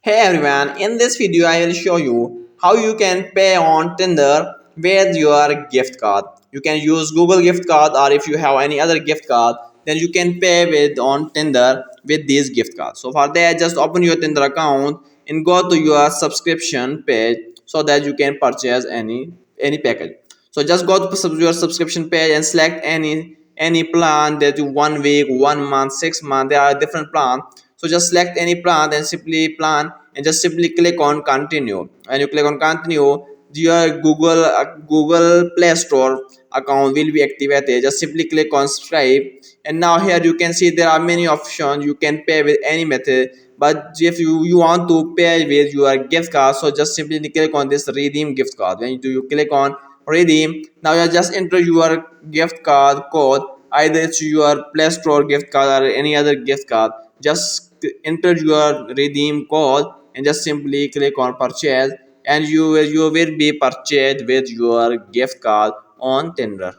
Hey everyone, in this video I will show you how you can pay on Tinder with your gift card. You can use Google gift card, or if you have any other gift card, then you can pay with on Tinder with these gift cards. So for that, just open your Tinder account and go to your subscription page so that you can purchase any package. So just go to your subscription page and select any plan that you 1 week, 1 month, 6 months. There are different plans. So just select any plan and simply plan and just simply click on continue. When you click on continue, your Google Play Store account will be activated. Just simply click on subscribe, and now here you can see there are many options. You can pay with any method, but if you want to pay with your gift card, so just simply click on this redeem gift card. When you click on redeem, now you just enter your gift card code, either it's your Play Store gift card or any other gift card. Just enter your redeem code and just simply click on purchase, and you will be purchased with your gift card on Tinder.